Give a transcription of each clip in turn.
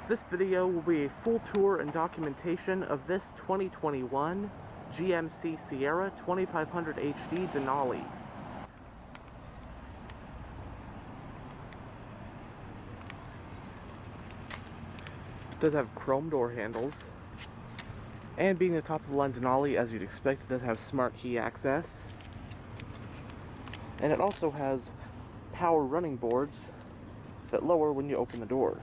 This video will be a full tour and documentation of this 2021 GMC Sierra 2500 HD Denali. It does have chrome door handles, and being the top of the line Denali, as you'd expect, it does have smart key access, and it also has power running boards that lower when you open the door.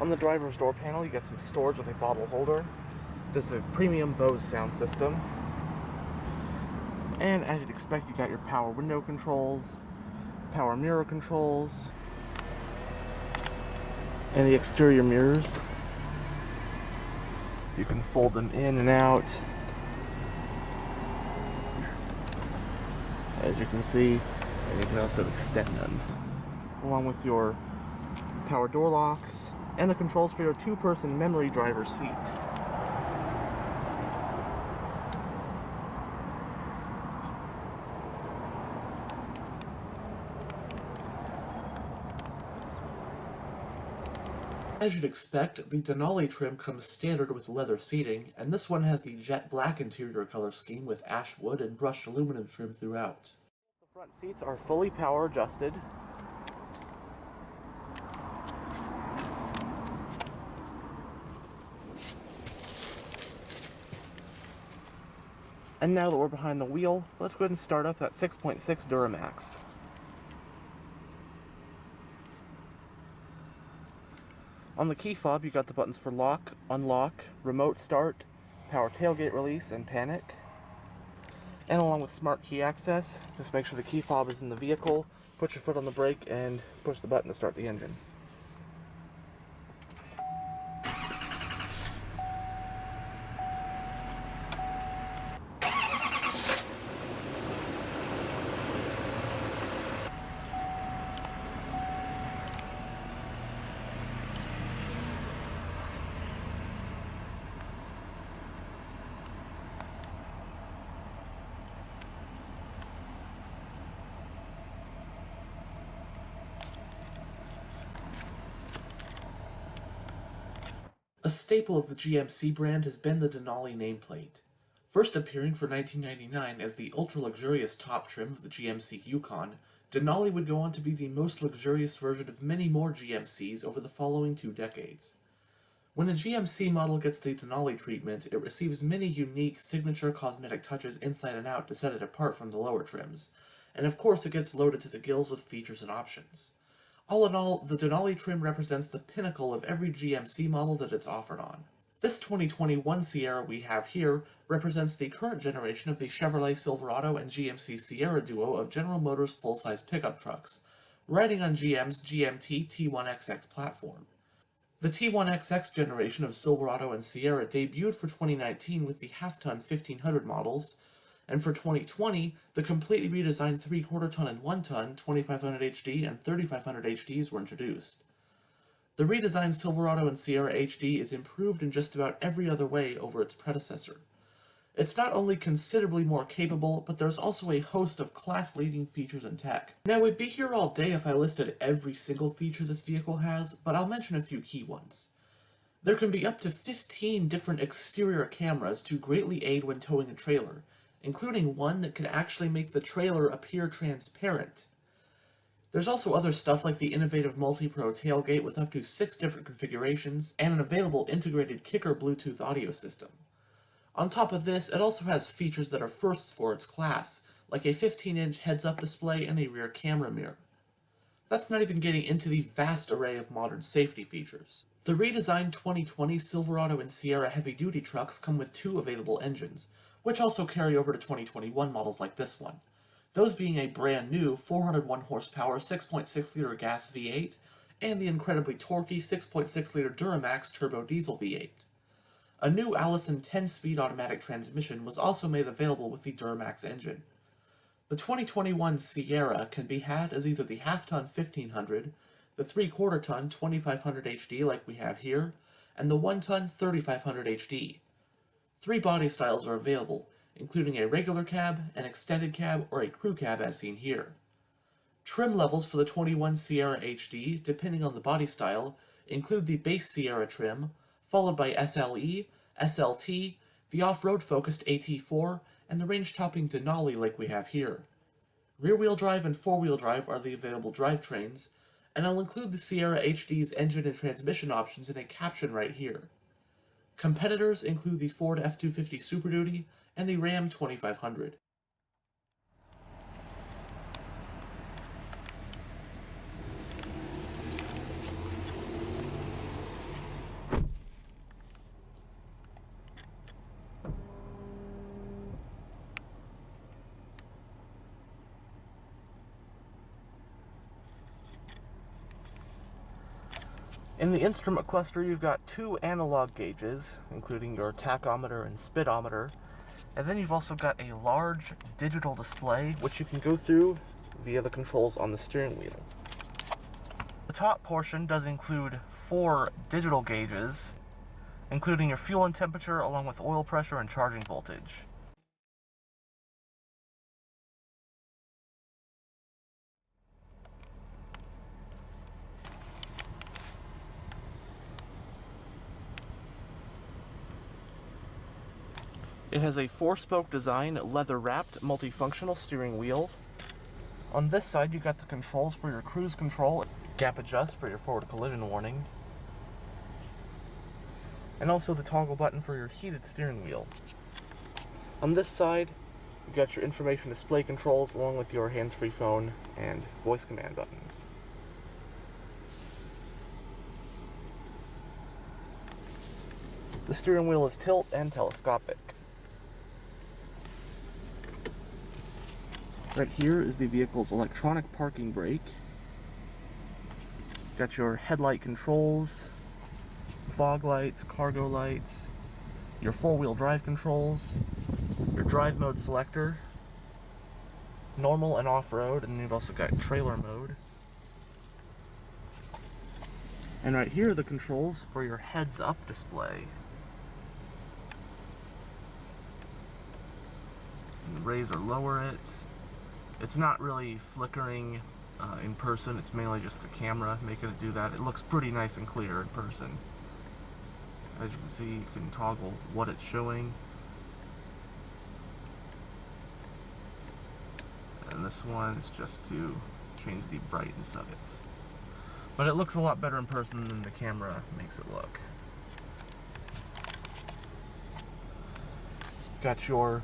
On the driver's door panel, you get some storage with a bottle holder. It does have a premium Bose sound system. And as you'd expect, you got your power window controls, power mirror controls, and the exterior mirrors. You can fold them in and out, as you can see, and you can also extend them, along with your power door locks and the controls for your two-person memory driver's seat. As you'd expect, the Denali trim comes standard with leather seating, and this one has the jet black interior color scheme with ash wood and brushed aluminum trim throughout. The front seats are fully power adjusted. And now that we're behind the wheel, let's go ahead and start up that 6.6 Duramax. On the key fob, you got the buttons for lock, unlock, remote start, power tailgate release, and panic. And along with smart key access, just make sure the key fob is in the vehicle, put your foot on the brake, and push the button to start the engine. A staple of the GMC brand has been the Denali nameplate. First appearing for 1999 as the ultra-luxurious top trim of the GMC Yukon, Denali would go on to be the most luxurious version of many more GMCs over the following 2 decades. When a GMC model gets the Denali treatment, it receives many unique signature cosmetic touches inside and out to set it apart from the lower trims, and of course it gets loaded to the gills with features and options. All in all, the Denali trim represents the pinnacle of every GMC model that it's offered on. This 2021 Sierra we have here represents the current generation of the Chevrolet Silverado and GMC Sierra duo of General Motors full-size pickup trucks, riding on GM's GMT T1XX platform. The T1XX generation of Silverado and Sierra debuted for 2019 with the half-ton 1500 models, and for 2020, the completely redesigned 3/4-ton and 1-ton 2500 HD and 3500 HDs were introduced. The redesigned Silverado and Sierra HD is improved in just about every other way over its predecessor. It's not only considerably more capable, but there's also a host of class-leading features and tech. Now, we'd be here all day if I listed every single feature this vehicle has, but I'll mention a few key ones. There can be up to 15 different exterior cameras to greatly aid when towing a trailer, including one that can actually make the trailer appear transparent. There's also other stuff like the innovative multi-pro tailgate with up to 6 different configurations, and an available integrated kicker Bluetooth audio system. On top of this, it also has features that are firsts for its class, like a 15-inch heads-up display and a rear camera mirror. That's not even getting into the vast array of modern safety features. The redesigned 2020 Silverado and Sierra heavy-duty trucks come with 2 available engines, which also carry over to 2021 models like this one, those being a brand new 401 horsepower 6.6-liter gas V8 and the incredibly torquey 6.6-liter Duramax turbo diesel V8. A new Allison 10-speed automatic transmission was also made available with the Duramax engine. The 2021 Sierra can be had as either the half-ton 1500, the 3/4 ton 2500 HD like we have here, and the 1 ton 3500 HD. 3 body styles are available, including a regular cab, an extended cab, or a crew cab as seen here. Trim levels for the 21 Sierra HD, depending on the body style, include the base Sierra trim, followed by SLE, SLT, the off-road focused AT4, and the range-topping Denali like we have here. Rear-wheel drive and four-wheel drive are the available drivetrains, and I'll include the Sierra HD's engine and transmission options in a caption right here. Competitors include the Ford F-250 Super Duty and the Ram 2500. In the instrument cluster, you've got 2 analog gauges, including your tachometer and speedometer, and then you've also got a large digital display, which you can go through via the controls on the steering wheel. The top portion does include 4 digital gauges, including your fuel and temperature, along with oil pressure and charging voltage. It has a 4-spoke design, leather-wrapped, multifunctional steering wheel. On this side, you got the controls for your cruise control, gap adjust for your forward collision warning, and also the toggle button for your heated steering wheel. On this side, you got your information display controls along with your hands-free phone and voice command buttons. The steering wheel is tilt and telescopic. Right here is the vehicle's electronic parking brake. Got your headlight controls, fog lights, cargo lights, your four-wheel drive controls, your drive mode selector, normal and off-road, and you've also got trailer mode. And right here are the controls for your heads-up display. You can raise or lower it. It's not really flickering in person, it's mainly just the camera making it do that. It looks pretty nice and clear in person. As you can see, you can toggle what it's showing. And this one is just to change the brightness of it. But it looks a lot better in person than the camera makes it look. Got your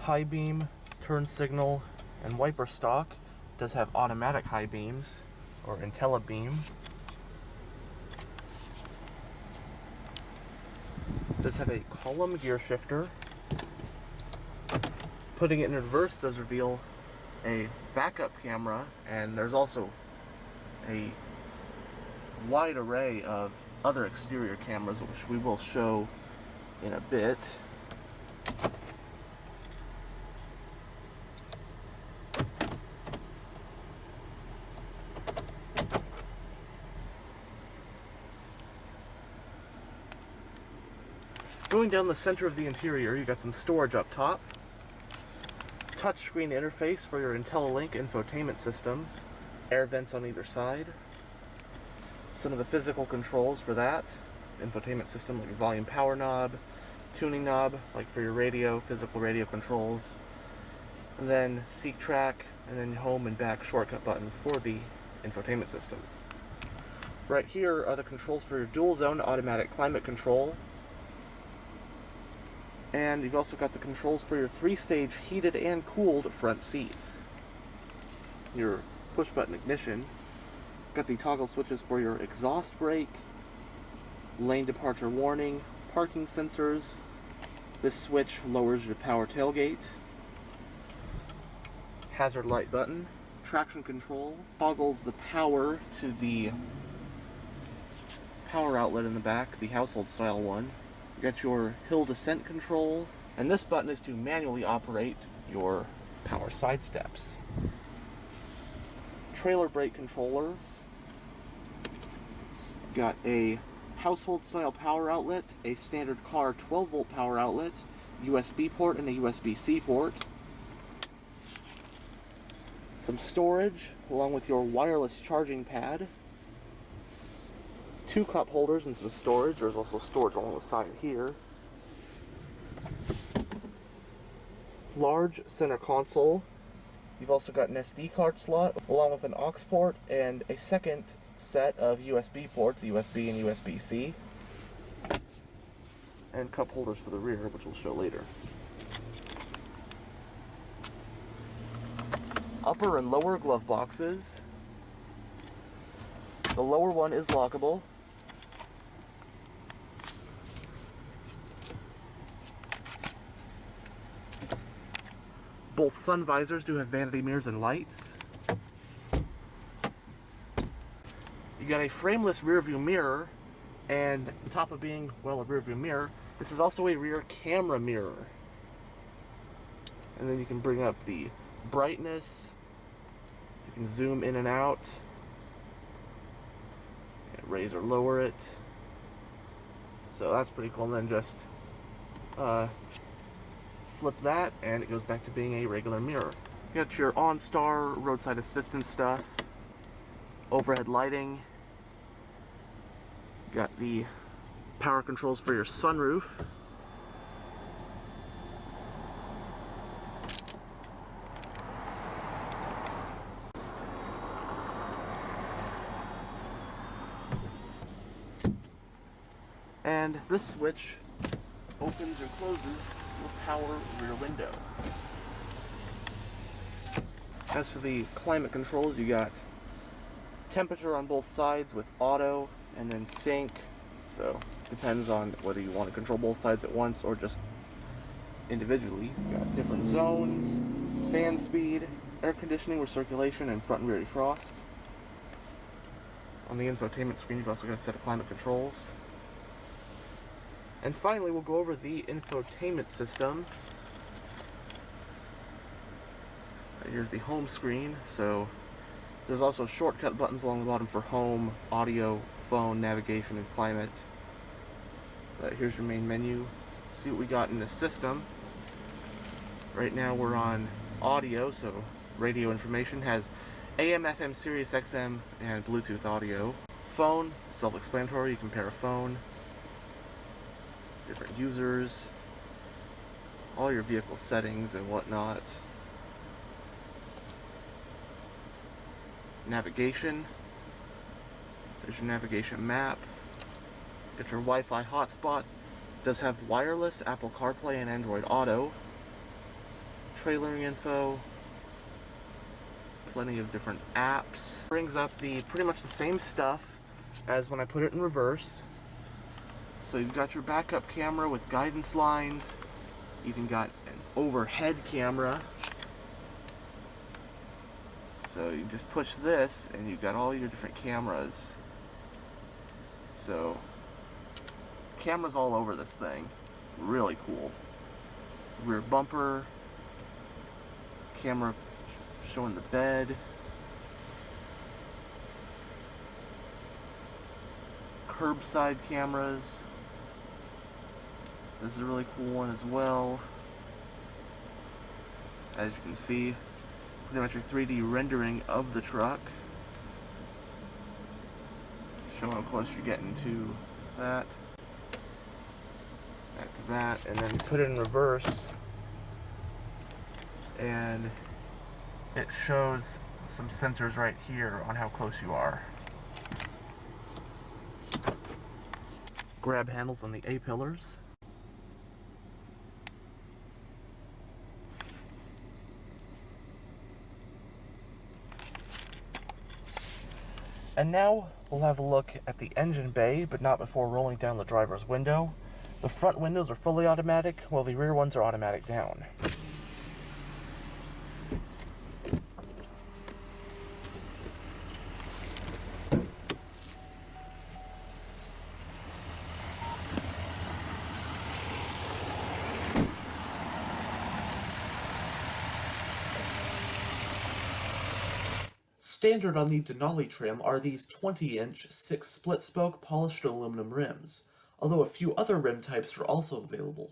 high beam, turn signal, and wiper stock. It does have automatic high beams, or IntelliBeam. It does have a column gear shifter. Putting it in reverse does reveal a backup camera, and there's also a wide array of other exterior cameras, which we will show in a bit. Going down the center of the interior, you got some storage up top, touchscreen interface for your IntelliLink infotainment system, air vents on either side, some of the physical controls for that infotainment system, like your volume power knob, tuning knob, like for your radio, physical radio controls, and then seek track, and then home and back shortcut buttons for the infotainment system. Right here are the controls for your dual zone automatic climate control. And you've also got the controls for your 3-stage heated and cooled front seats. Your push-button ignition. Got the toggle switches for your exhaust brake, lane departure warning, parking sensors. This switch lowers your power tailgate. Hazard light button. Traction control toggles the power to the power outlet in the back, the household style one. You got your hill descent control, and this button is to manually operate your power side steps. Trailer brake controller, Got a household style power outlet, a standard car 12 volt power outlet, USB port and a USB-C port. Some storage along with your wireless charging pad. 2 cup holders and some storage. There's also storage along the side here. Large center console. You've also got an SD card slot along with an aux port and a second set of USB ports, USB and USB-C. And cup holders for the rear, which we'll show later. Upper and lower glove boxes. The lower one is lockable. Both sun visors do have vanity mirrors and lights. You got a frameless rear view mirror, and on top of being, well, a rear view mirror, this is also a rear camera mirror. And then you can bring up the brightness, you can zoom in and out, raise or lower it. So that's pretty cool. And then just flip that and it goes back to being a regular mirror. You got your OnStar roadside assistance stuff, overhead lighting, you got the power controls for your sunroof, and this switch opens or closes your power rear window. As for the climate controls, you got temperature on both sides with auto and then sync, so depends on whether you want to control both sides at once or just individually. You got different zones, fan speed, air conditioning, recirculation, and front and rear defrost. On the infotainment screen, you've also got a set of climate controls. And finally, we'll go over the infotainment system. Here's the home screen. So there's also shortcut buttons along the bottom for home, audio, phone, navigation, and climate. Here's your main menu. See what we got in the system. Right now we're on audio, so radio information has AM, FM, Sirius XM, and Bluetooth audio. Phone, self-explanatory, you can pair a phone. Different users, all your vehicle settings and whatnot. Navigation, there's your navigation map. Get your Wi-Fi hotspots. It does have wireless, Apple CarPlay, and Android Auto. Trailering info, plenty of different apps. Brings up the pretty much the same stuff as when I put it in reverse. So you've got your backup camera with guidance lines, even got an overhead camera. So you just push this and you've got all your different cameras. So cameras all over this thing, really cool. Rear bumper, camera showing the bed, curbside cameras. This is a really cool one as well. As you can see, pretty much a 3D rendering of the truck. Show how close you're getting to that. Back to that, and then put it in reverse. And it shows some sensors right here on how close you are. Grab handles on the A-pillars. And now we'll have a look at the engine bay, but not before rolling down the driver's window. The front windows are fully automatic, while the rear ones are automatic down. Standard on the Denali trim are these 20-inch 6 split-spoke polished aluminum rims, although a few other rim types are also available.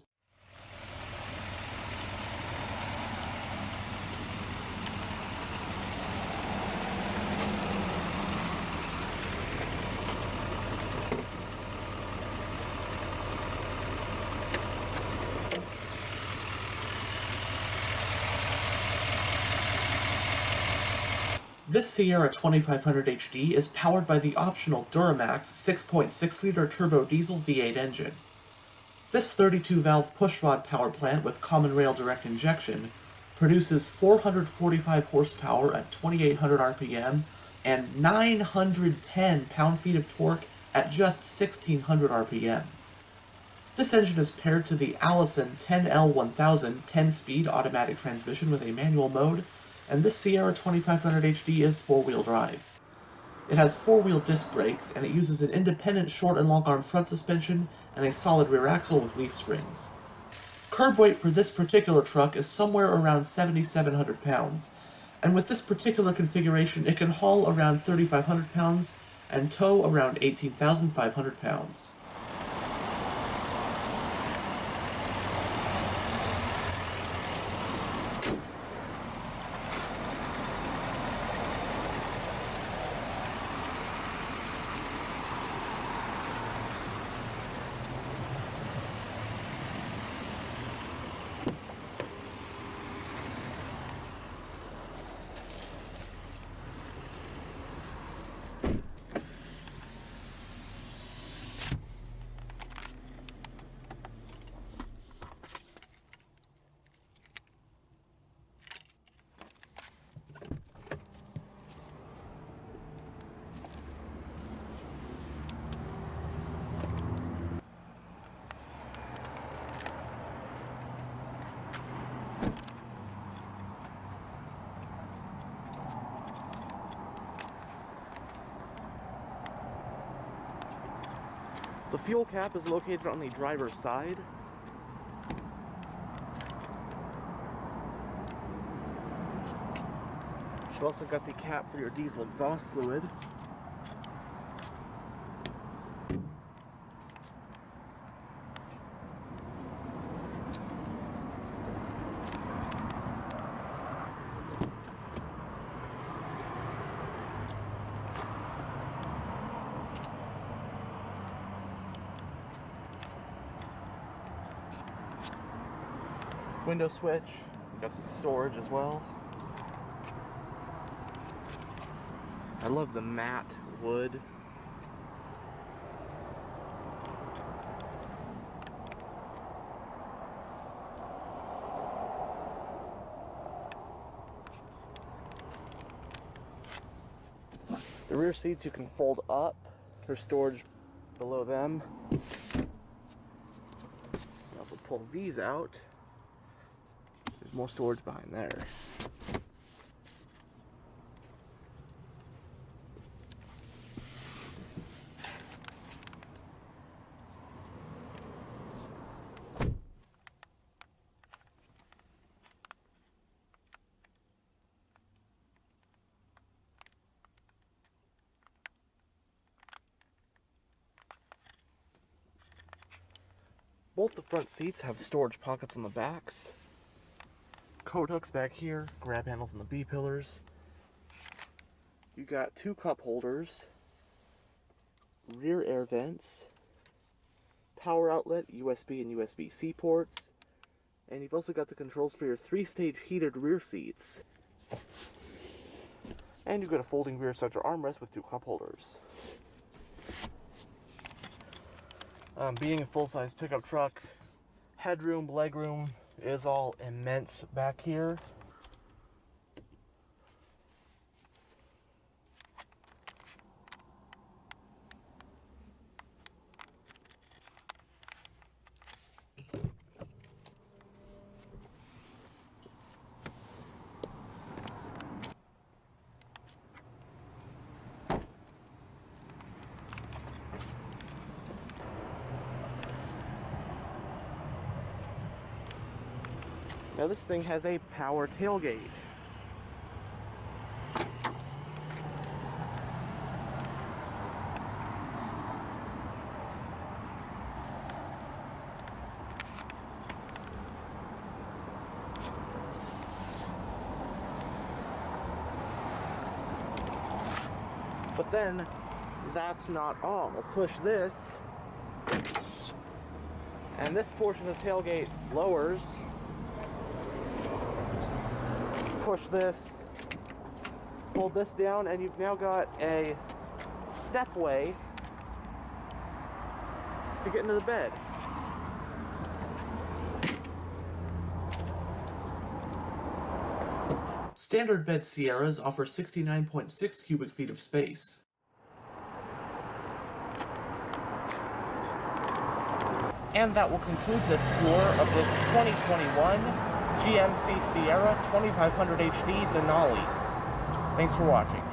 This Sierra 2500 HD is powered by the optional Duramax 6.6-liter turbo diesel V8 engine. This 32-valve pushrod power plant with common rail direct injection produces 445 horsepower at 2800 RPM and 910 pound-feet of torque at just 1600 RPM. This engine is paired to the Allison 10L1000 10-speed automatic transmission with a manual mode, and this Sierra 2500 HD is 4-wheel drive. It has 4-wheel disc brakes, and it uses an independent short and long arm front suspension and a solid rear axle with leaf springs. Curb weight for this particular truck is somewhere around 7,700 pounds, and with this particular configuration it can haul around 3,500 pounds and tow around 18,500 pounds. The fuel cap is located on the driver's side. You've also got the cap for your diesel exhaust fluid. Window switch, got some storage as well. I love the matte wood. The rear seats you can fold up. There's storage below them. You also pull these out. There's more storage behind there. Both the front seats have storage pockets on the backs. Coat hooks back here, grab handles on the B-pillars. You got 2 cup holders, rear air vents, power outlet, USB and USB-C ports, and you've also got the controls for your 3-stage heated rear seats. And you've got a folding rear center armrest with 2 cup holders. Being a full-size pickup truck, headroom, legroom is all immense back here. Now this thing has a power tailgate. But then, that's not all. Push this, and this portion of the tailgate lowers. Push this, fold this down, and you've now got a stepway to get into the bed. Standard bed Sierras offer 69.6 cubic feet of space. And that will conclude this tour of this 2021 GMC Sierra 2500 HD Denali. Thanks for watching.